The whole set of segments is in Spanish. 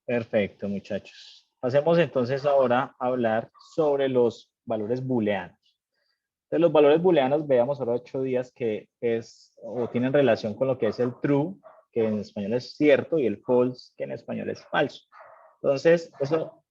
Perfecto, muchachos. Pasemos entonces ahora a hablar sobre los valores booleanos. De los valores booleanos, veamos ahora 8 días que es o tienen relación con lo que es el true, que en español es cierto, y el false, que en español es falso. Entonces, eso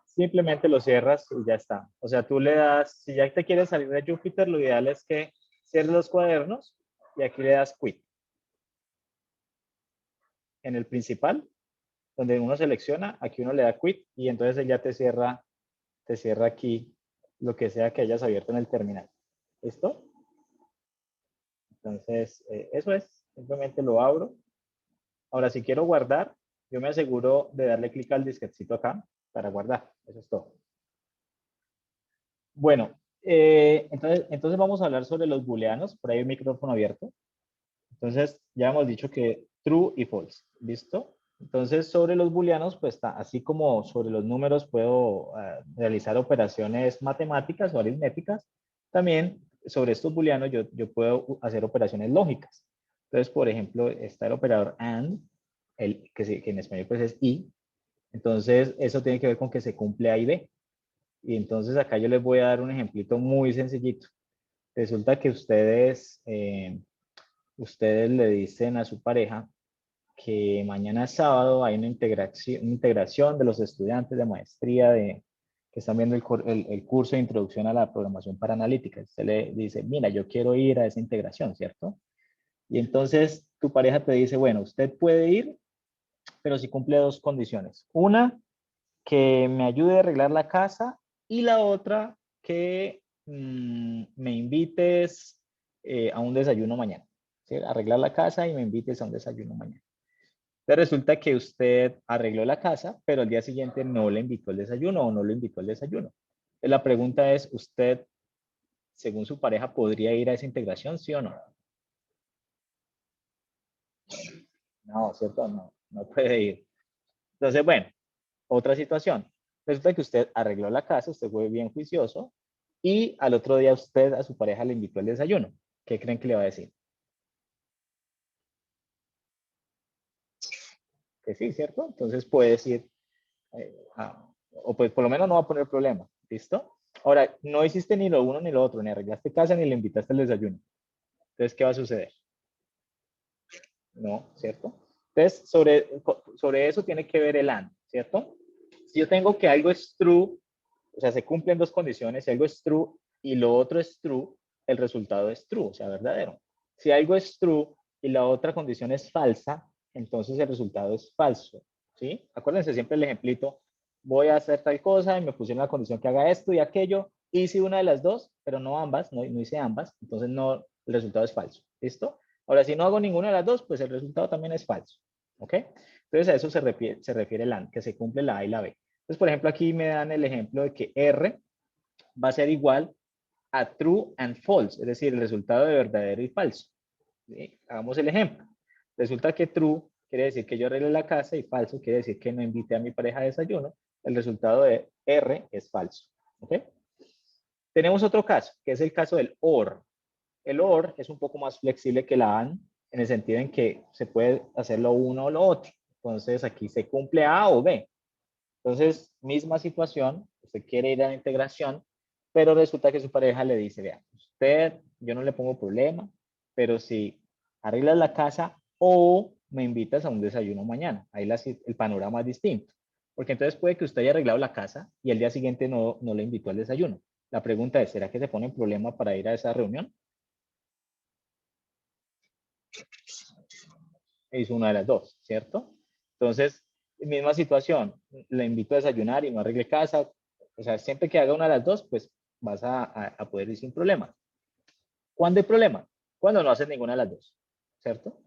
simplemente lo cierras y ya está. O sea, tú le das, si ya te quieres salir de Jupyter, lo ideal es que cierres los cuadernos y aquí le das quit. En el principal, donde uno selecciona, aquí uno le da quit y entonces él ya te cierra aquí lo que sea que hayas abierto en el terminal. ¿Listo? Entonces, eso es. Simplemente lo abro. Ahora, si quiero guardar, yo me aseguro de darle clic al disquetcito acá para guardar. Eso es todo. Bueno, entonces vamos a hablar sobre los booleanos. Por ahí hay un micrófono abierto. Entonces, ya hemos dicho que true y false. ¿Listo? Entonces, sobre los booleanos, pues así como sobre los números puedo realizar operaciones matemáticas o aritméticas, también sobre estos booleanos yo puedo hacer operaciones lógicas. Entonces, por ejemplo, está el operador AND, que en español pues es y. Entonces, eso tiene que ver con que se cumple A y B. Y entonces acá yo les voy a dar un ejemplito muy sencillito. Resulta que ustedes le dicen a su pareja que mañana sábado hay una integración de los estudiantes de maestría que están viendo el curso de introducción a la programación para analítica. Usted le dice, mira, yo quiero ir a esa integración, ¿cierto? Y entonces tu pareja te dice, bueno, usted puede ir, pero si cumple dos condiciones. Una, que me ayude a arreglar la casa y la otra, que me invites a un desayuno mañana. ¿Sí? Arreglar la casa y me invites a un desayuno mañana. Entonces resulta que usted arregló la casa, pero al día siguiente no le invitó el desayuno o no lo invitó al desayuno. La pregunta es, ¿usted, según su pareja, podría ir a esa integración, sí o no? No, ¿cierto? No, no puede ir. Entonces, bueno, otra situación. Resulta que usted arregló la casa, usted fue bien juicioso y al otro día usted a su pareja le invitó al desayuno. ¿Qué creen que le va a decir? Que sí, ¿cierto? Entonces puede decir, o pues por lo menos no va a poner problema. ¿Listo? Ahora, no hiciste ni lo uno ni lo otro, ni arreglaste casa ni le invitaste al desayuno. Entonces, ¿qué va a suceder? No, ¿cierto? Entonces, sobre eso tiene que ver el AND, ¿cierto? Si yo tengo que algo es true, o sea, se cumplen dos condiciones, si algo es true y lo otro es true, el resultado es true, o sea, verdadero. Si algo es true y la otra condición es falsa, entonces el resultado es falso, ¿sí? Acuérdense siempre el ejemplito, voy a hacer tal cosa y me pusieron la condición que haga esto y aquello, hice una de las dos, pero no ambas, no hice ambas, entonces no, el resultado es falso, ¿listo? Ahora, si no hago ninguna de las dos, pues el resultado también es falso, ¿ok? Entonces a eso se refiere el AND, que se cumple la A y la B. Entonces, por ejemplo, aquí me dan el ejemplo de que R va a ser igual a true and false, es decir, el resultado de verdadero y falso. ¿Sí? Hagamos el ejemplo. Resulta que true quiere decir que yo arregle la casa y falso quiere decir que no invité a mi pareja a desayuno. El resultado de R es falso. ¿Ok? Tenemos otro caso, que es el caso del OR. El OR es un poco más flexible que la AND, en el sentido en que se puede hacer lo uno o lo otro. Entonces, aquí se cumple A o B. Entonces, misma situación, usted quiere ir a la integración, pero resulta que su pareja le dice, vea, usted, yo no le pongo problema, pero si arreglas la casa o me invitas a un desayuno mañana, ahí el panorama es distinto. Porque entonces puede que usted haya arreglado la casa y el día siguiente no le invitó al desayuno. La pregunta es, ¿será que se pone en problema para ir a esa reunión? Hizo una de las dos, ¿cierto? Entonces, misma situación, le invito a desayunar y no arregle casa. O sea, siempre que haga una de las dos, pues vas a poder ir sin problema. ¿Cuándo hay problema? Cuando no haces ninguna de las dos, ¿cierto?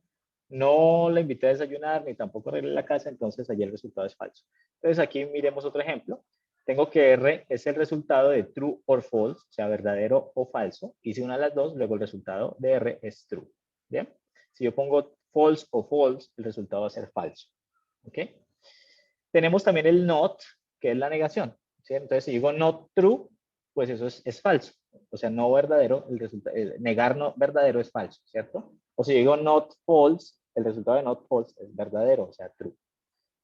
No le invité a desayunar ni tampoco arreglé la casa, entonces allí el resultado es falso. Entonces aquí miremos otro ejemplo. Tengo que R es el resultado de true or false, o sea, verdadero o falso. Hice una de las dos, luego el resultado de R es true. ¿Bien? Si yo pongo false o false, el resultado va a ser falso. ¿Ok? Tenemos también el not, que es la negación. ¿Sí? Entonces, si digo not true, pues eso es falso. O sea, no verdadero, negar no verdadero es falso, ¿cierto? O si digo not false, el resultado de not false es verdadero, o sea, true.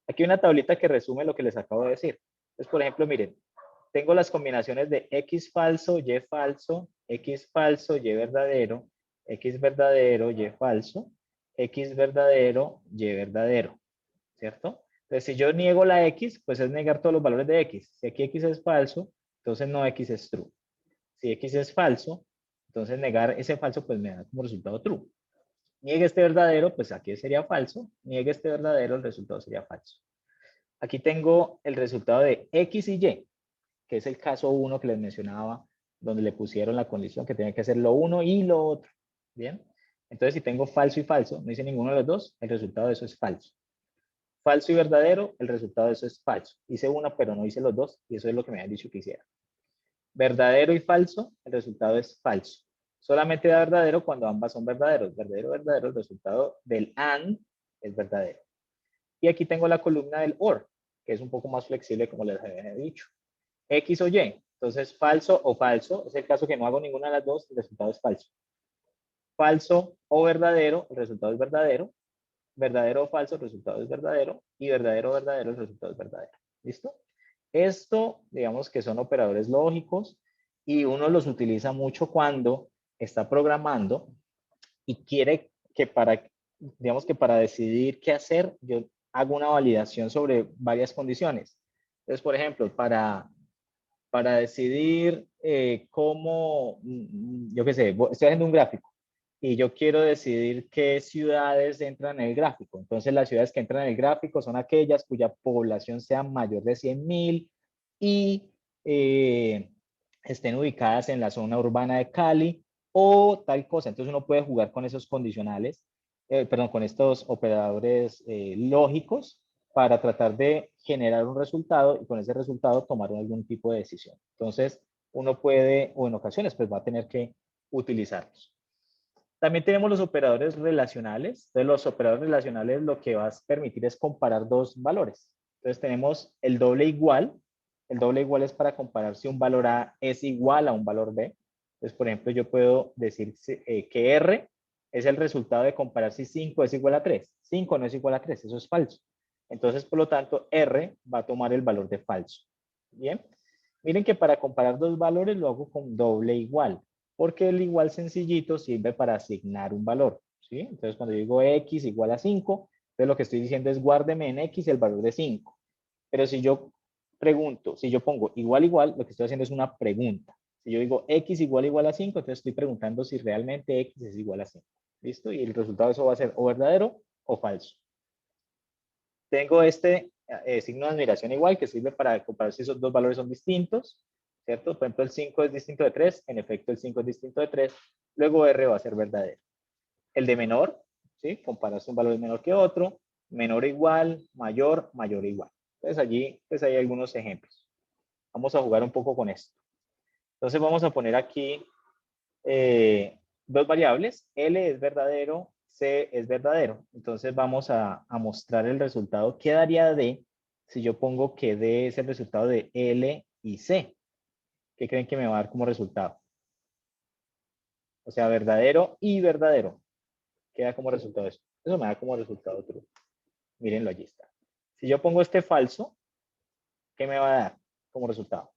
Aquí hay una tablita que resume lo que les acabo de decir. Entonces, por ejemplo, miren, tengo las combinaciones de X falso, Y falso, X falso, Y verdadero, X verdadero, Y falso, X verdadero, Y verdadero, ¿cierto? Entonces, si yo niego la X, pues es negar todos los valores de X. Si aquí X es falso, entonces no X es true. Si X es falso, entonces negar ese falso, pues me da como resultado true. Niegue este verdadero, pues aquí sería falso. Niegue este verdadero, el resultado sería falso. Aquí tengo el resultado de X y Y, que es el caso 1 que les mencionaba, donde le pusieron la condición que tenía que hacer lo uno y lo otro. ¿Bien? Entonces, si tengo falso y falso, no hice ninguno de los dos, el resultado de eso es falso. Falso y verdadero, el resultado de eso es falso. Hice uno, pero no hice los dos, y eso es lo que me habían dicho que hiciera. Verdadero y falso, el resultado es falso. Solamente da verdadero cuando ambas son verdaderos. Verdadero, verdadero, el resultado del AND es verdadero. Y aquí tengo la columna del OR, que es un poco más flexible, como les había dicho. X o Y. Entonces, falso o falso. Es el caso que no hago ninguna de las dos, el resultado es falso. Falso o verdadero, el resultado es verdadero. Verdadero o falso, el resultado es verdadero. Y verdadero o verdadero, el resultado es verdadero. ¿Listo? Esto, digamos que son operadores lógicos y uno los utiliza mucho cuando está programando y quiere que digamos que para decidir qué hacer, yo hago una validación sobre varias condiciones. Entonces, por ejemplo, para decidir cómo, yo qué sé, estoy haciendo un gráfico y yo quiero decidir qué ciudades entran en el gráfico. Entonces, las ciudades que entran en el gráfico son aquellas cuya población sea mayor de 100.000 y estén ubicadas en la zona urbana de Cali o tal cosa. Entonces, uno puede jugar con esos condicionales, perdón, con estos operadores lógicos para tratar de generar un resultado y con ese resultado tomar algún tipo de decisión. Entonces, uno puede, o en ocasiones, pues va a tener que utilizarlos. También tenemos los operadores relacionales. Entonces, los operadores relacionales lo que va a permitir es comparar dos valores. Entonces, tenemos el doble igual. El doble igual es para comparar si un valor A es igual a un valor B. Entonces, por ejemplo, yo puedo decir que R es el resultado de comparar si 5 es igual a 3. 5 no es igual a 3, eso es falso. Entonces, por lo tanto, R va a tomar el valor de falso. Bien. Miren que para comparar dos valores lo hago con doble igual, porque el igual sencillito sirve para asignar un valor. ¿Sí? Entonces, cuando yo digo X igual a 5, entonces lo que estoy diciendo es guárdeme en X el valor de 5. Pero si yo pregunto, si yo pongo igual igual, lo que estoy haciendo es una pregunta. Si yo digo X igual a 5, entonces estoy preguntando si realmente X es igual a 5. ¿Listo? Y el resultado de eso va a ser o verdadero o falso. Tengo este signo de admiración igual que sirve para comparar si esos dos valores son distintos, ¿cierto? Por ejemplo, el 5 es distinto de 3, en efecto el 5 es distinto de 3, luego R va a ser verdadero. El de menor, ¿sí? Comparar si un valor es menor que otro, menor o igual, mayor, mayor o igual. Entonces allí pues hay algunos ejemplos. Vamos a jugar un poco con esto. Entonces vamos a poner aquí dos variables, L es verdadero, C es verdadero. Entonces vamos a mostrar el resultado. ¿Qué daría D si yo pongo que D es el resultado de L y C? ¿Qué creen que me va a dar como resultado? O sea, verdadero y verdadero. ¿Qué da como resultado eso? Eso me da como resultado true. Mírenlo, allí está. Si yo pongo este falso, ¿qué me va a dar como resultado?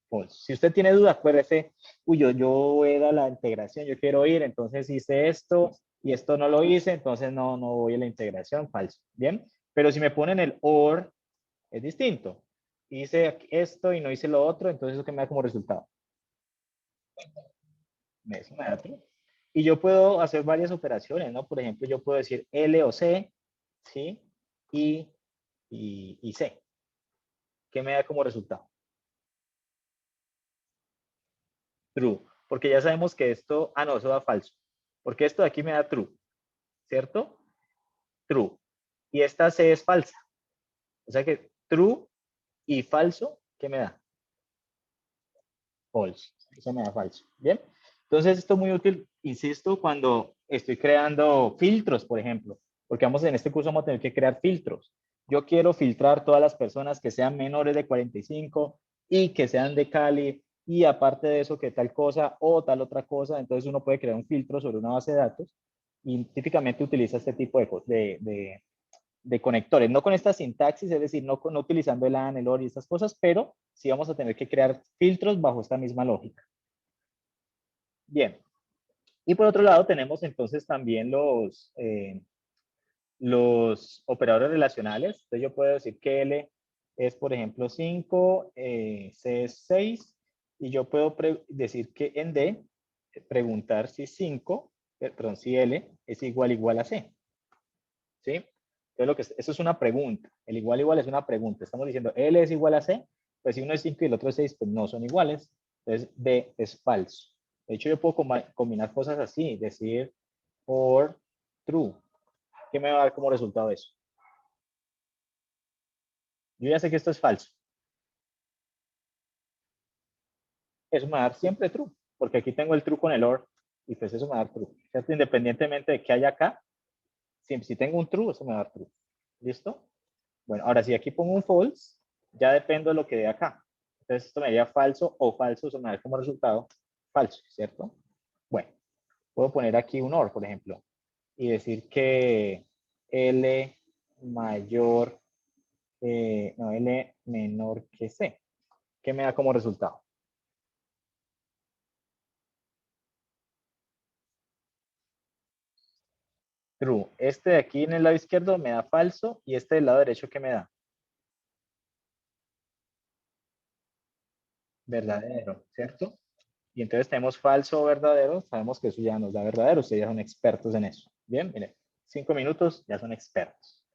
False. Si usted tiene duda, acuérdese, uy, yo era la integración, yo quiero ir, entonces hice esto y esto no lo hice, entonces no voy a la integración, falso. Bien, pero si me ponen el OR, es distinto. Hice esto y no hice lo otro, entonces eso que me da como resultado. Eso me da true. Y yo puedo hacer varias operaciones, ¿no? Por ejemplo, yo puedo decir L o C, ¿sí? Y C. ¿Qué me da como resultado? True. Porque ya sabemos que esto, no, eso da falso. Porque esto de aquí me da true, ¿cierto? True. Y esta C es falsa. O sea que true y falso, ¿qué me da? False. Eso me da falso. Bien. Entonces, esto es muy útil, insisto, cuando estoy creando filtros, por ejemplo. Porque en este curso vamos a tener que crear filtros. yo quiero filtrar todas las personas que sean menores de 45 y que sean de Cali y aparte de eso que tal cosa o tal otra cosa, entonces uno puede crear un filtro sobre una base de datos y típicamente utiliza este tipo de conectores, no con esta sintaxis, es decir, no utilizando el AND, el OR y estas cosas, pero sí vamos a tener que crear filtros bajo esta misma lógica. Bien, y por otro lado tenemos entonces también los operadores relacionales. Entonces yo puedo decir que L es, por ejemplo, 5, C es 6, y yo puedo decir que en D, preguntar si 5, perdón, si L es igual a C. ¿Sí? Entonces, eso es una pregunta. El igual es una pregunta. Estamos diciendo L es igual a C, pues si uno es 5 y el otro es 6, pues no son iguales. Entonces, D es falso. De hecho, yo puedo combinar cosas así, decir for true. ¿Qué me va a dar como resultado eso? Yo ya sé que esto es falso. Eso me va a dar siempre true, porque aquí tengo el true con el or, y pues eso me va a dar true. ¿Cierto? Independientemente de qué haya acá, si tengo un true, eso me va a dar true. ¿Listo? Bueno, ahora si aquí pongo un false, ya dependo de lo que dé acá. Entonces esto me daría falso o falso, eso me da como resultado falso, ¿cierto? Bueno, puedo poner aquí un or, por ejemplo, y decir que L mayor, no, L menor que C. ¿Qué me da como resultado? True. Este de aquí en el lado izquierdo me da falso y este del lado derecho, ¿qué me da? Verdadero, ¿cierto? Y entonces tenemos falso o verdadero, sabemos que eso ya nos da verdadero, ustedes ya son expertos en eso. Bien, miren, 5 minutos, ya son expertos.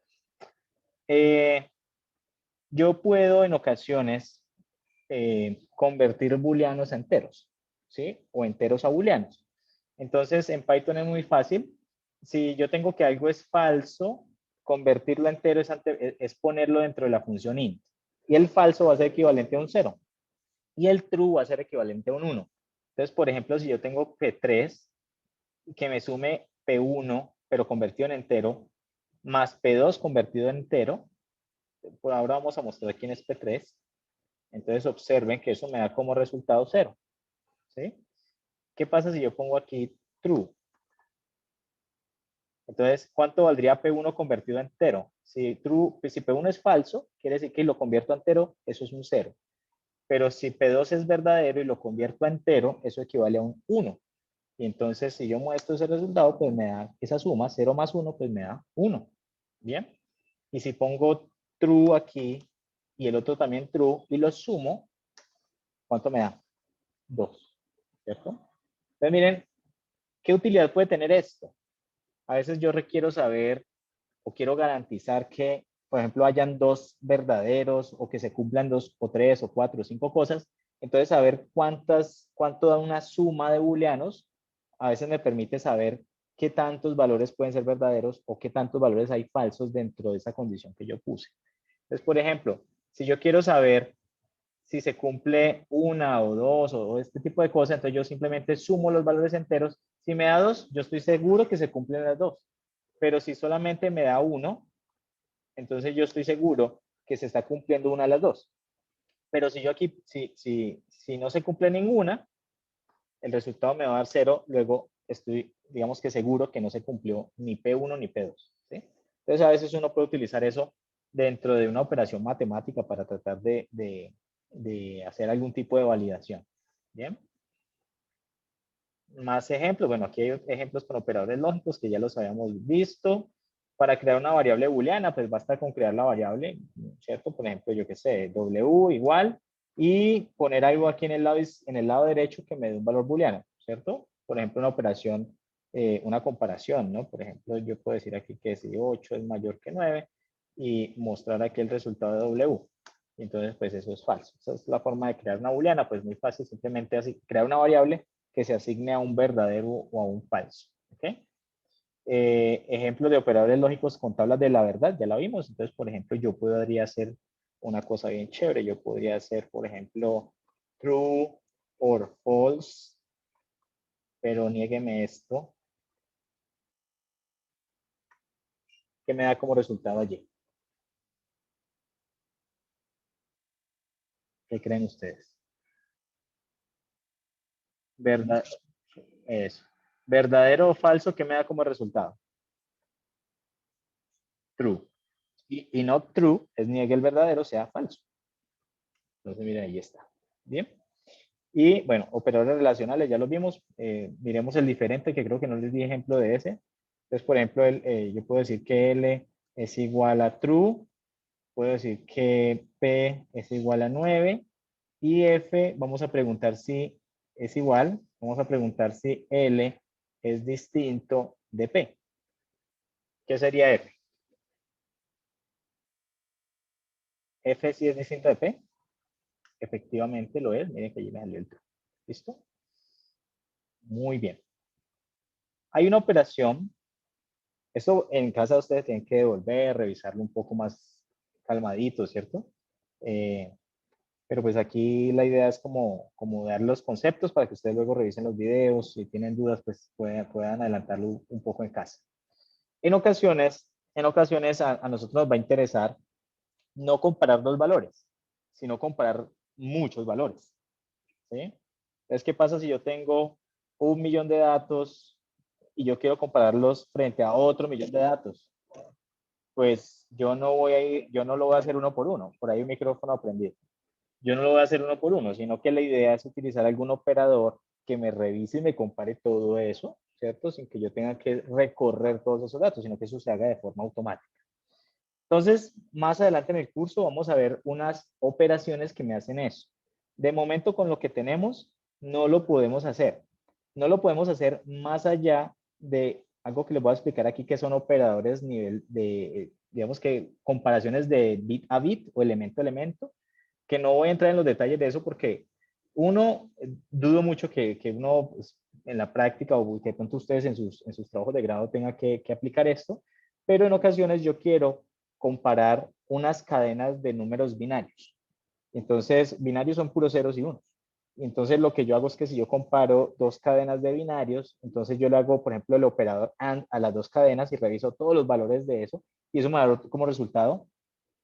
Eh, yo puedo en ocasiones convertir booleanos a enteros, ¿sí? O enteros a booleanos. Entonces, en Python es muy fácil. Si yo tengo que algo es falso, convertirlo a entero es ponerlo dentro de la función int. Y el falso va a ser equivalente a un 0. Y el true va a ser equivalente a un 1. Entonces, por ejemplo, si yo tengo P3 que me sume P1, pero convertido en entero, más P2 convertido en entero, por ahora vamos a mostrar quién es P3. Entonces observen que eso me da como resultado 0. ¿Sí? ¿Qué pasa si yo pongo aquí true? Entonces, ¿cuánto valdría P1 convertido a entero? Si P1 es falso, quiere decir que lo convierto a entero, eso es un 0. Pero si P2 es verdadero y lo convierto a entero, eso equivale a un 1. Y entonces, si yo muestro ese resultado, pues me da esa suma, 0 más 1, pues me da 1. ¿Bien? Y si pongo true aquí y el otro también true y los sumo, ¿cuánto me da? 2. ¿Cierto? Entonces, miren, ¿qué utilidad puede tener esto? A veces yo requiero saber o quiero garantizar que, por ejemplo, hayan dos verdaderos o que se cumplan dos o tres o cuatro o cinco cosas. Entonces, saber cuánto da una suma de booleanos, a veces me permite saber qué tantos valores pueden ser verdaderos o qué tantos valores hay falsos dentro de esa condición que yo puse. Entonces, por ejemplo, si yo quiero saber si se cumple una o dos o este tipo de cosas, entonces yo simplemente sumo los valores enteros. Si me da dos, yo estoy seguro que se cumplen las dos. Pero si solamente me da uno, entonces yo estoy seguro que se está cumpliendo una de las dos. Pero si yo aquí, si no se cumple ninguna, el resultado me va a dar cero, luego estoy, digamos que seguro que no se cumplió ni P1 ni P2. ¿Sí? Entonces a veces uno puede utilizar eso dentro de una operación matemática para tratar de hacer algún tipo de validación. Bien. Más ejemplos. Bueno, aquí hay ejemplos con operadores lógicos que ya los habíamos visto. Para crear una variable booleana, pues basta con crear la variable, ¿cierto? Por ejemplo, yo qué sé, W igual, y poner algo aquí en el lado derecho que me dé un valor booleano, ¿cierto? Por ejemplo, una operación, una comparación, ¿no? Por ejemplo, yo puedo decir aquí que si 8 es mayor que 9 y mostrar aquí el resultado de W. Entonces, pues eso es falso. Esa es la forma de crear una booleana, pues muy fácil, simplemente así, crear una variable que se asigne a un verdadero o a un falso. ¿Ok? Ejemplos de operadores lógicos con tablas de la verdad, ya la vimos. Entonces, por ejemplo, yo podría hacer una cosa bien chévere. Yo podría hacer, por ejemplo, true or false, pero niégueme esto, que me da como resultado allí. ¿Qué creen ustedes? ¿Verdad? Eso. ¿Verdadero o falso? ¿Qué me da como resultado? True. Y not true es niegue el verdadero, sea falso. Entonces, miren, ahí está. Bien. Y bueno, operadores relacionales, ya los vimos. Miremos el diferente, que creo que no les di ejemplo de ese. Entonces, por ejemplo, yo puedo decir que L es igual a true. Puedo decir que P es igual a 9. Y F, vamos a preguntar si es igual. Vamos a preguntar si L es distinto de P. ¿Qué sería F? F sí es distinto de P. Efectivamente lo es. Miren que allí me salió el true. ¿Listo? Muy bien. Hay una operación. Esto en casa ustedes tienen que devolver, revisarlo un poco más calmadito, ¿cierto? Eh, pero pues aquí la idea es como dar los conceptos para que ustedes luego revisen los videos. Si tienen dudas, pues puedan adelantarlo un poco en casa. En ocasiones a nosotros nos va a interesar no comparar dos valores, sino comparar muchos valores. ¿Sí? Entonces, ¿qué pasa si yo tengo 1 millón de datos y yo quiero compararlos frente a otro millón de datos? Pues yo no lo voy a hacer uno por uno, por ahí un micrófono aprendido. Yo no lo voy a hacer uno por uno, sino que la idea es utilizar algún operador que me revise y me compare todo eso, ¿cierto? Sin que yo tenga que recorrer todos esos datos, sino que eso se haga de forma automática. Entonces, más adelante en el curso vamos a ver unas operaciones que me hacen eso. De momento, con lo que tenemos, no lo podemos hacer. No lo podemos hacer más allá de algo que les voy a explicar aquí, que son operadores nivel de, digamos que comparaciones de bit a bit o elemento a elemento, que no voy a entrar en los detalles de eso porque dudo mucho que uno pues, en la práctica o que de pronto ustedes en sus trabajos de grado tengan que aplicar esto, pero en ocasiones yo quiero comparar unas cadenas de números binarios. Entonces, binarios son puros ceros y unos. Entonces, lo que yo hago es que si yo comparo dos cadenas de binarios, entonces yo le hago, por ejemplo, el operador AND a las dos cadenas y reviso todos los valores de eso, y eso me da como resultado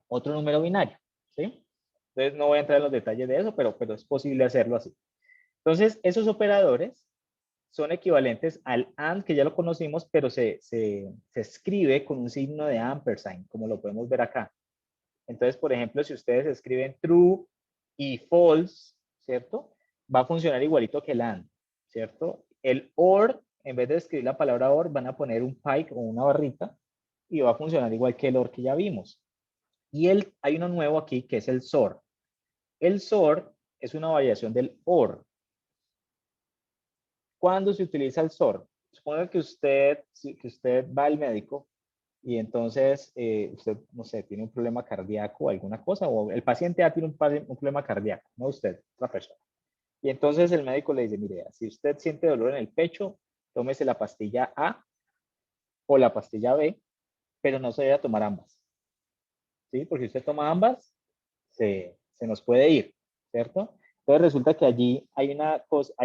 otro número binario, ¿sí? Entonces, no voy a entrar en los detalles de eso, pero es posible hacerlo así. Entonces, esos operadores son equivalentes al AND, que ya lo conocimos, pero se escribe con un signo de ampersand, como lo podemos ver acá. Entonces, por ejemplo, si ustedes escriben true y false, ¿cierto? Va a funcionar igualito que el AND, ¿cierto? El OR, en vez de escribir la palabra OR, van a poner un pike o una barrita y va a funcionar igual que el OR que ya vimos. Y hay uno nuevo aquí que es el SOR. El SOR es una variación del OR. ¿Cuándo se utiliza el SOR? Suponga que usted va al médico y entonces usted, no sé, tiene un problema cardíaco o alguna cosa, o el paciente A tiene un problema cardíaco, no usted, otra persona. Y entonces el médico le dice, mire, si usted siente dolor en el pecho, tómese la pastilla A o la pastilla B, pero no se debe tomar ambas. ¿Sí? Porque si usted toma ambas, se nos puede ir, ¿cierto? Entonces resulta que allí hay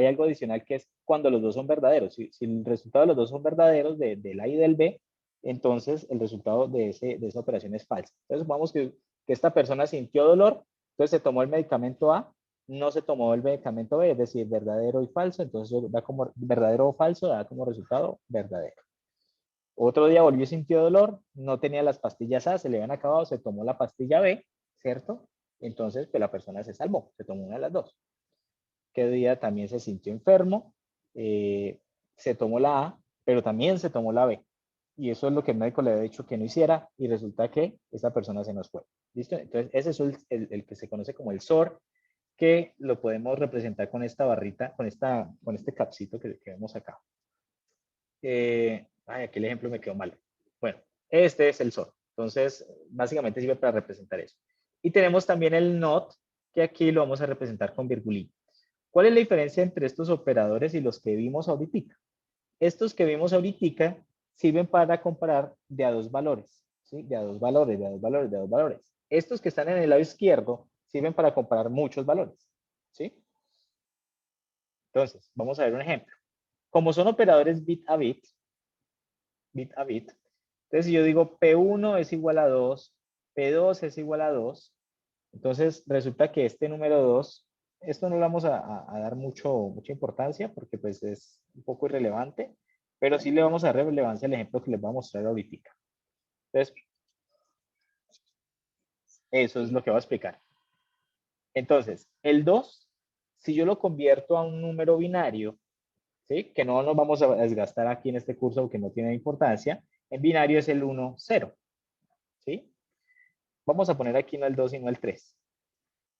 algo adicional que es cuando los dos son verdaderos. Si el resultado de los dos son verdaderos, del A y del B, entonces el resultado de esa operación es falso. Entonces supongamos que esta persona sintió dolor, entonces se tomó el medicamento A, no se tomó el medicamento B, es decir, verdadero y falso, entonces da como verdadero o falso, da como resultado verdadero. Otro día volvió y sintió dolor, no tenía las pastillas A, se le habían acabado, se tomó la pastilla B, ¿cierto? Entonces, pues la persona se salvó, se tomó una de las dos. ¿Qué día también se sintió enfermo? Se tomó la A, pero también se tomó la B. Y eso es lo que el médico le había dicho que no hiciera y resulta que esa persona se nos fue. ¿Listo? Entonces, ese es el que se conoce como el SOR, que lo podemos representar con esta barrita, con este capcito que vemos acá. Aquí el ejemplo me quedó mal. Bueno, este es el SOR. Entonces, básicamente sirve para representar eso. Y tenemos también el NOT, que aquí lo vamos a representar con virgulita. ¿Cuál es la diferencia entre estos operadores y los que vimos ahorita? Estos que vimos ahorita sirven para comparar de a dos valores, ¿sí? De a dos valores, de a dos valores, de a dos valores. Estos que están en el lado izquierdo sirven para comparar muchos valores, ¿sí? Entonces, vamos a ver un ejemplo. Como son operadores bit a bit, entonces si yo digo P1 es igual a 2, P2 es igual a 2, Entonces, resulta que este número 2, esto no le vamos a dar mucha importancia porque pues es un poco irrelevante, pero sí le vamos a dar relevancia al ejemplo que les voy a mostrar ahorita. Entonces, eso es lo que voy a explicar. Entonces, el 2, si yo lo convierto a un número binario, ¿sí? Que no nos vamos a desgastar aquí en este curso porque no tiene importancia, en binario es el 1, 0, ¿sí? Vamos a poner aquí no el 2 sino el 3.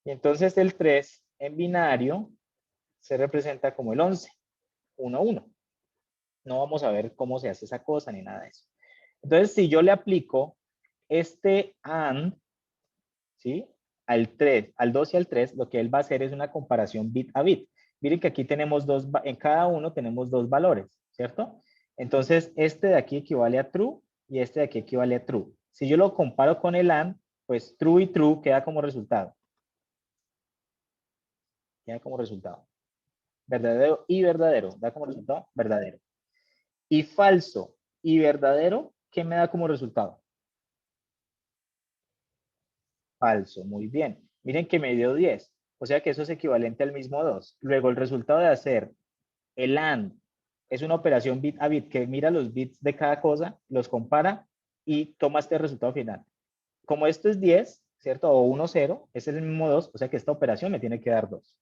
Y entonces el 3 en binario se representa como el 11, 1, 1. No vamos a ver cómo se hace esa cosa ni nada de eso. Entonces, si yo le aplico este AND, ¿sí? Al 3, al 2 y al 3, lo que él va a hacer es una comparación bit a bit. Miren que aquí tenemos en cada uno tenemos dos valores, ¿cierto? Entonces, este de aquí equivale a true y este de aquí equivale a true. Si yo lo comparo con el AND, pues true y true queda como resultado. Queda como resultado. Verdadero y verdadero. Da como resultado verdadero. Y falso y verdadero, ¿qué me da como resultado? Falso, muy bien. Miren que me dio 10. O sea que eso es equivalente al mismo 2. Luego el resultado de hacer el AND es una operación bit a bit que mira los bits de cada cosa, los compara y toma este resultado final. Como esto es 10, ¿cierto? O 1, 0, es el mismo 2, o sea que esta operación me tiene que dar 2.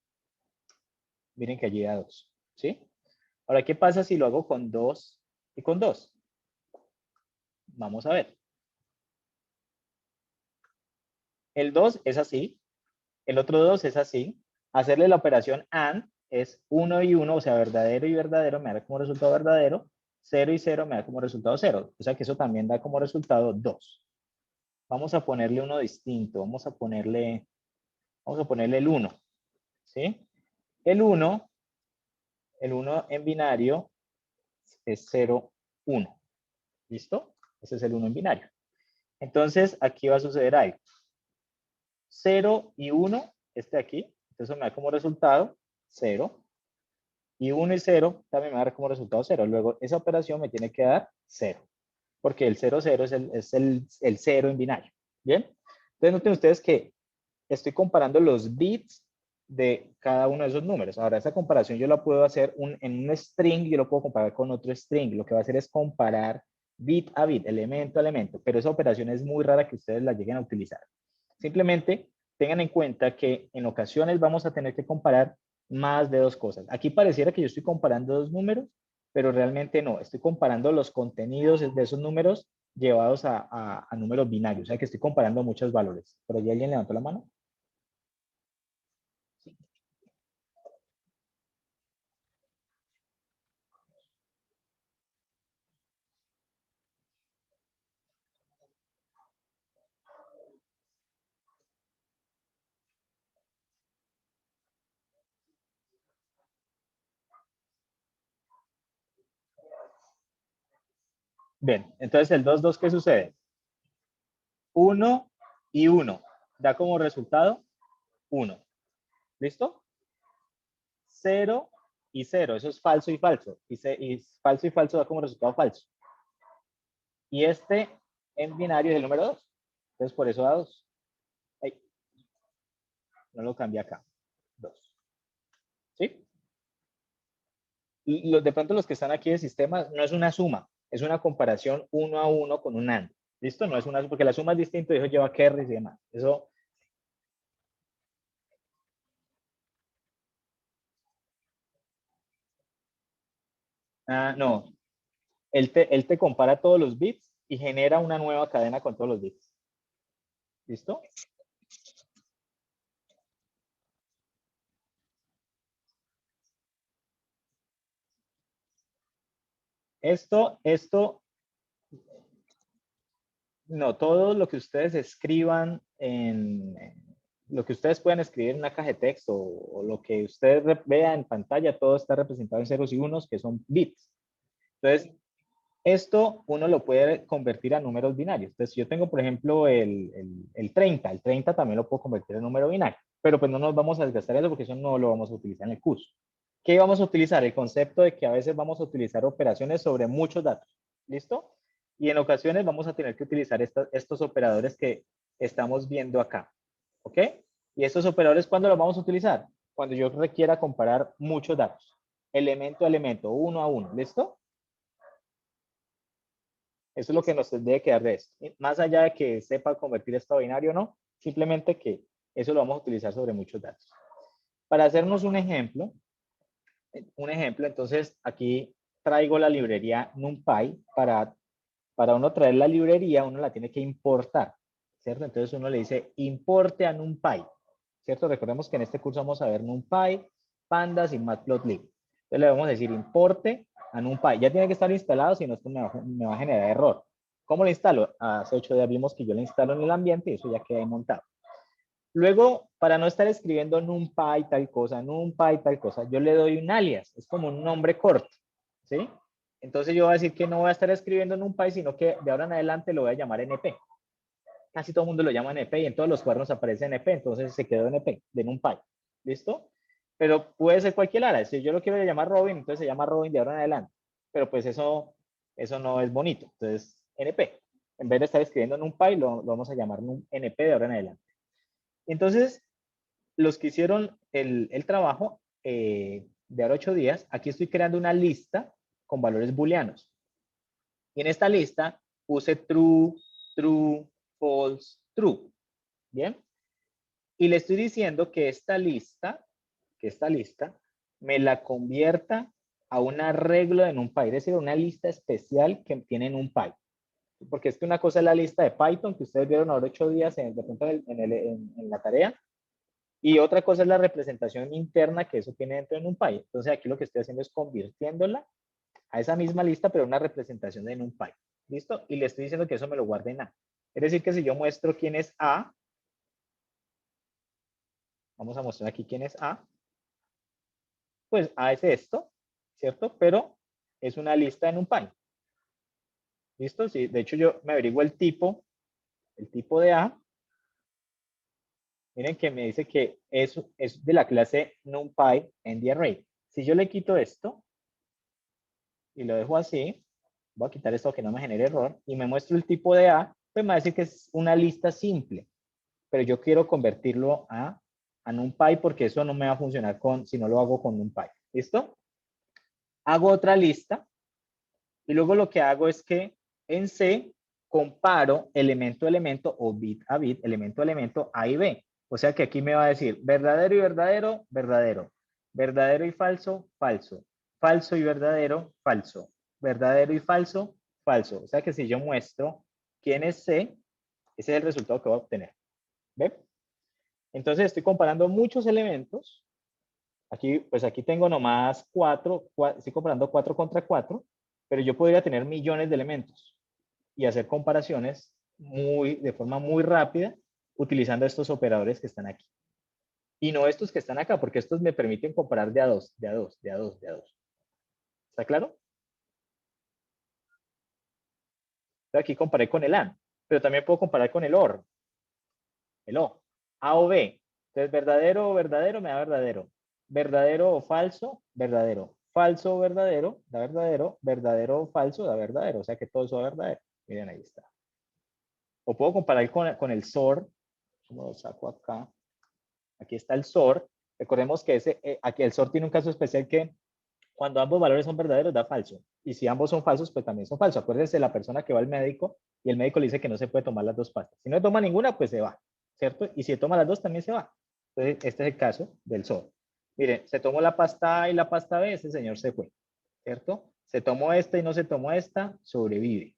Miren que allí da 2, ¿sí? Ahora, ¿qué pasa si lo hago con 2 y con 2? Vamos a ver. El 2 es así, el otro 2 es así. Hacerle la operación AND es 1 y 1, o sea, verdadero y verdadero me da como resultado verdadero, 0 y 0 me da como resultado 0. O sea que eso también da como resultado 2. Vamos a ponerle uno distinto, vamos a ponerle el 1, ¿sí? El 1 en binario es 0, 1. ¿Listo? Ese es el 1 en binario. Entonces, aquí va a suceder algo. 0 y 1, este de aquí, entonces me da como resultado 0. Y 1 y 0 también me va a dar como resultado 0. Luego, esa operación me tiene que dar 0. Porque el 0, 0 es el 0 en binario. ¿Bien? Entonces, noten ustedes que estoy comparando los bits de cada uno de esos números. Ahora, esa comparación yo la puedo hacer en un string, yo lo puedo comparar con otro string. Lo que va a hacer es comparar bit a bit, elemento a elemento, pero esa operación es muy rara que ustedes la lleguen a utilizar. Simplemente tengan en cuenta que en ocasiones vamos a tener que comparar más de dos cosas. Aquí pareciera que yo estoy comparando dos números, pero realmente no. Estoy comparando los contenidos de esos números llevados a números binarios. O sea que estoy comparando muchos valores. ¿Por allí alguien levantó la mano? Bien, entonces el 2, 2, ¿qué sucede? 1 y 1 da como resultado 1. ¿Listo? 0 y 0, eso es falso y falso. Y falso y falso da como resultado falso. Y este en binario es el número 2. Entonces por eso da 2. Ay, no lo cambia acá. 2. ¿Sí? De pronto los que están aquí de sistema no es una suma, es una comparación 1 a 1 con un AND. ¿Listo? No es una, porque la suma es distinta, eso lleva carries y demás. Eso, no, él te compara todos los bits y genera una nueva cadena con todos los bits. ¿Listo? Esto, no, todo lo que ustedes escriban lo que ustedes puedan escribir en una caja de texto o lo que usted vea en pantalla, todo está representado en ceros y unos, que son bits. Entonces, esto uno lo puede convertir a números binarios. Entonces, si yo tengo, por ejemplo, el 30, el 30 también lo puedo convertir en número binario, pero pues no nos vamos a desgastar eso porque eso no lo vamos a utilizar en el curso. ¿Qué vamos a utilizar? El concepto de que a veces vamos a utilizar operaciones sobre muchos datos. ¿Listo? Y en ocasiones vamos a tener que utilizar estos operadores que estamos viendo acá. ¿Ok? ¿Y estos operadores cuándo los vamos a utilizar? Cuando yo requiera comparar muchos datos. Elemento a elemento, uno a uno. ¿Listo? Eso es lo que nos debe quedar de esto. Más allá de que sepa convertir esto a binario o no, simplemente que eso lo vamos a utilizar sobre muchos datos. Para hacernos un ejemplo, entonces aquí traigo la librería NumPy. Para uno traer la librería, uno la tiene que importar, ¿cierto? Entonces uno le dice importe a NumPy, ¿cierto? Recordemos que en este curso vamos a ver NumPy, Pandas y Matplotlib. Entonces le vamos a decir importe a NumPy. Ya tiene que estar instalado, si no esto me va a generar error. ¿Cómo lo instalo? Hace 8 días vimos que yo lo instalo en el ambiente y eso ya queda ahí montado. Luego, para no estar escribiendo NumPy tal cosa, NumPy tal cosa, yo le doy un alias, es como un nombre corto, ¿sí? Entonces yo voy a decir que no voy a estar escribiendo NumPy, sino que de ahora en adelante lo voy a llamar NP. Casi todo el mundo lo llama NP y en todos los cuadernos aparece NP, entonces se quedó NP, de NumPy. ¿Listo? Pero puede ser cualquier área. Si yo lo quiero llamar Robin, entonces se llama Robin de ahora en adelante. Pero pues eso no es bonito. Entonces, NP. En vez de estar escribiendo NumPy, lo vamos a llamar NP de ahora en adelante. Entonces, los que hicieron el trabajo de ahora 8 días, aquí estoy creando una lista con valores booleanos. Y en esta lista puse true, true, false, true. ¿Bien? Y le estoy diciendo que esta lista me la convierta a un arreglo de NumPy, es decir, una lista especial que tiene NumPy. Porque es que una cosa es la lista de Python que ustedes vieron ahora 8 días de pronto en la tarea, y otra cosa es la representación interna que eso tiene dentro de NumPy. Entonces aquí lo que estoy haciendo es convirtiéndola a esa misma lista, pero una representación de NumPy. ¿Listo? Y le estoy diciendo que eso me lo guarde en A. Es decir, que si yo muestro quién es A, vamos a mostrar aquí quién es A, pues A es esto, ¿cierto? Pero es una lista de NumPy. ¿Listo? Sí, de hecho yo me averiguo el tipo de A. Miren que me dice que eso es de la clase NumPy en the array. Si yo le quito esto y lo dejo así, voy a quitar esto que no me genere error, y me muestro el tipo de A, pues me va a decir que es una lista simple, pero yo quiero convertirlo a NumPy porque eso no me va a funcionar si no lo hago con NumPy. ¿Listo? Hago otra lista y luego lo que hago es que en C comparo elemento a elemento o bit a bit, elemento a elemento A y B. O sea que aquí me va a decir verdadero y verdadero, verdadero. Verdadero y falso, falso. Falso y verdadero, falso. Verdadero y falso, falso. O sea que si yo muestro quién es C, ese es el resultado que voy a obtener. ¿Ve? Entonces estoy comparando muchos elementos. Aquí, pues aquí tengo nomás 4, estoy comparando 4 contra 4, pero yo podría tener millones de elementos y hacer comparaciones de forma muy rápida utilizando estos operadores que están aquí. Y no estos que están acá, porque estos me permiten comparar de a dos, de a dos, de a dos, de a dos. ¿Está claro? Aquí comparé con el AND, pero también puedo comparar con el OR, el O, A o B. Entonces, verdadero o verdadero me da verdadero. Verdadero o falso, verdadero. Falso o verdadero, da verdadero. Verdadero o falso, da verdadero. O sea que todo eso da verdadero. Miren, ahí está. O puedo comparar con el SOR. ¿Cómo lo saco acá? Aquí está el SOR. Recordemos que aquí el SOR tiene un caso especial que cuando ambos valores son verdaderos da falso. Y si ambos son falsos, pues también son falsos. Acuérdense de la persona que va al médico y el médico le dice que no se puede tomar las dos pastas. Si no toma ninguna, pues se va, ¿cierto? Y si toma las dos, también se va. Entonces, este es el caso del SOR. Miren, se tomó la pasta A y la pasta B, ese señor se fue, ¿cierto? Se tomó esta y no se tomó esta, sobrevive.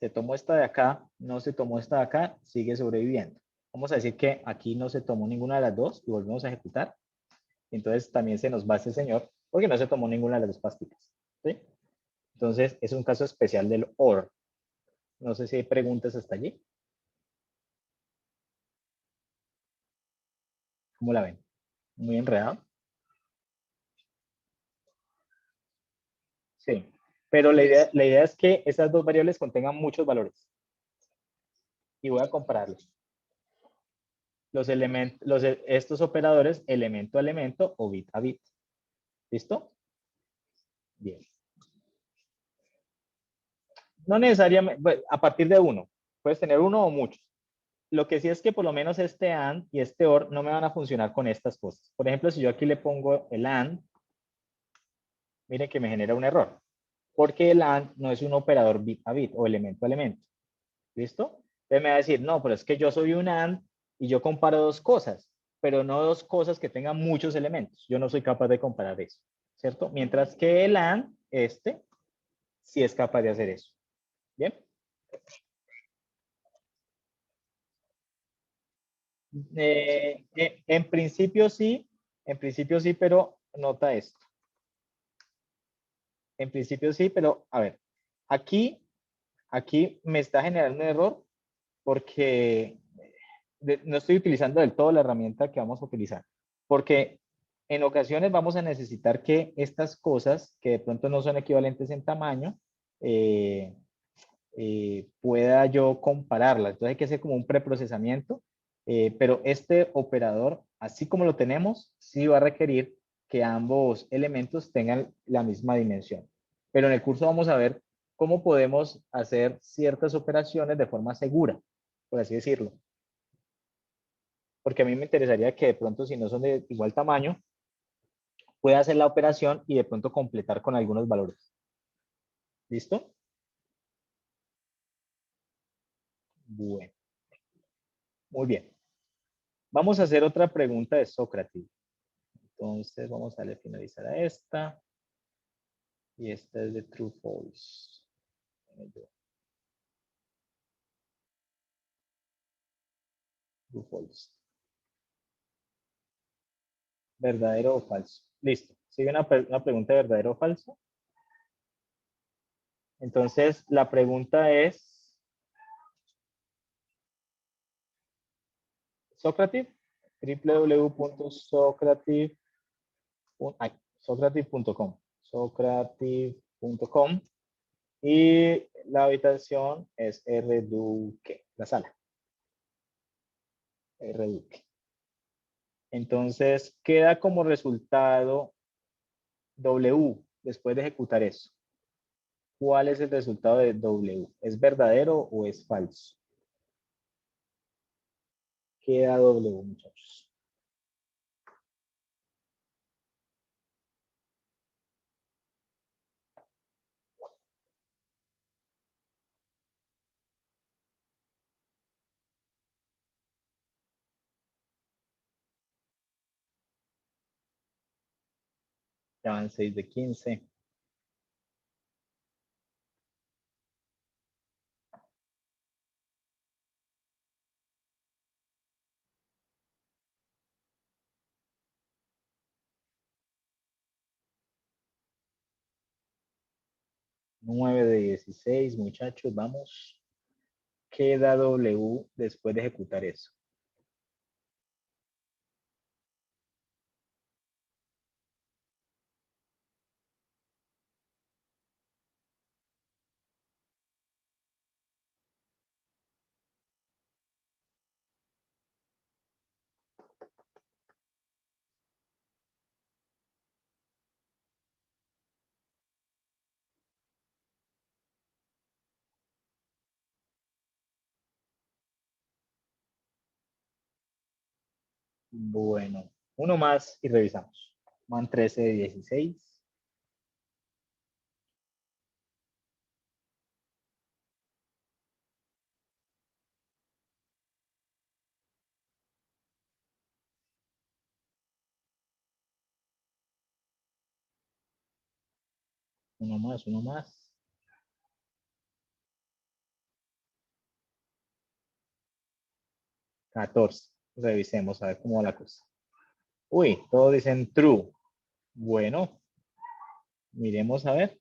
Se tomó esta de acá, no se tomó esta de acá, sigue sobreviviendo. Vamos a decir que aquí no se tomó ninguna de las dos y volvemos a ejecutar. Entonces también se nos va ese señor porque no se tomó ninguna de las dos pastillas. ¿Sí? Entonces es un caso especial del OR. No sé si hay preguntas hasta allí. ¿Cómo la ven? Muy enredado. Sí. Pero la idea es que esas dos variables contengan muchos valores. Y voy a compararlos. Estos operadores elemento a elemento o bit a bit. ¿Listo? Bien. No necesariamente, a partir de uno. Puedes tener uno o muchos. lo que sí es que por lo menos este AND y este OR no me van a funcionar con estas cosas. Por ejemplo, si yo aquí le pongo el AND, miren que me genera un error, porque el AND no es un operador bit a bit o elemento a elemento. ¿Listo? Entonces me va a decir, no, pero es que yo soy un AND y yo comparo dos cosas, pero no dos cosas que tengan muchos elementos. Yo no soy capaz de comparar eso, ¿cierto? Mientras que el AND, sí es capaz de hacer eso. ¿Bien? En principio sí, pero nota esto. En principio sí, pero a ver, aquí me está generando un error porque no estoy utilizando del todo la herramienta que vamos a utilizar. Porque en ocasiones vamos a necesitar que estas cosas, que de pronto no son equivalentes en tamaño, eh, pueda yo compararlas. Entonces hay que hacer como un preprocesamiento, pero este operador, así como lo tenemos, sí va a requerir que ambos elementos tengan la misma dimensión. Pero en el curso vamos a ver cómo podemos hacer ciertas operaciones de forma segura, por así decirlo. Porque a mí me interesaría que de pronto, si no son de igual tamaño, pueda hacer la operación y de pronto completar con algunos valores. ¿Listo? Bueno, muy bien. Vamos a hacer otra pregunta de Sócrates. Entonces vamos a darle finalizar a esta. Y esta es de True False. True False. ¿Verdadero o falso? Listo. Sigue una pregunta de verdadero o falso. Entonces la pregunta es, Sócrates, www.socrates.com. Socrates.com. Y la habitación es R Duque, la sala. R Duque. Entonces queda como resultado W después de ejecutar eso. ¿Cuál es el resultado de W? ¿Es verdadero o es falso? Queda W, muchachos. Ya van 6 de 15. Nueve de 16, muchachos, vamos. Queda W después de ejecutar eso. Bueno, uno más y revisamos. Van 13 de 16. Uno más, uno más. 14. Revisemos a ver cómo va la cosa. Uy, todos dicen true. Bueno, miremos a ver.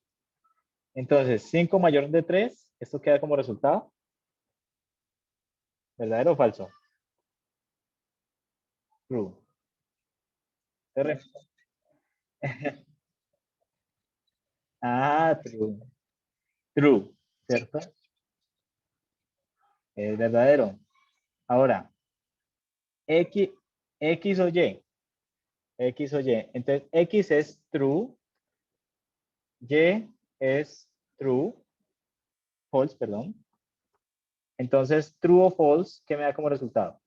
Entonces, 5 mayor de 3. Esto queda como resultado. ¿Verdadero o falso? True. Ah, true. True, ¿cierto? Es verdadero. Ahora, X, X o Y. X o Y. Entonces, X es true, Y es true, false, perdón. Entonces, true o false, ¿qué me da como resultado?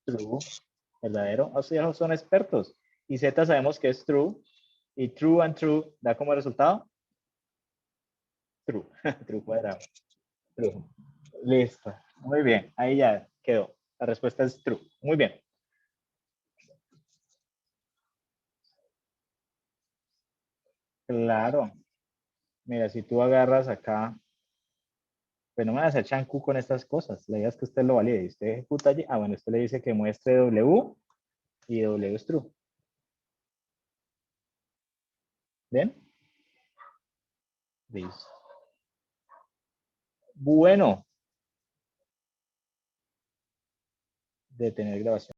True, verdadero. O sea, son expertos. Y Z sabemos que es true. Y true and true da como resultado true. True cuadrado. True. Listo. Muy bien. Ahí ya quedó. La respuesta es true. Muy bien. Claro. Mira, si tú agarras acá, pues no me vas a hacer chancú con estas cosas. La idea es que usted lo valide. Y usted ejecuta allí. Ah, bueno, usted le dice que muestre W y W es true. ¿Bien? Listo. Bueno, detener grabación.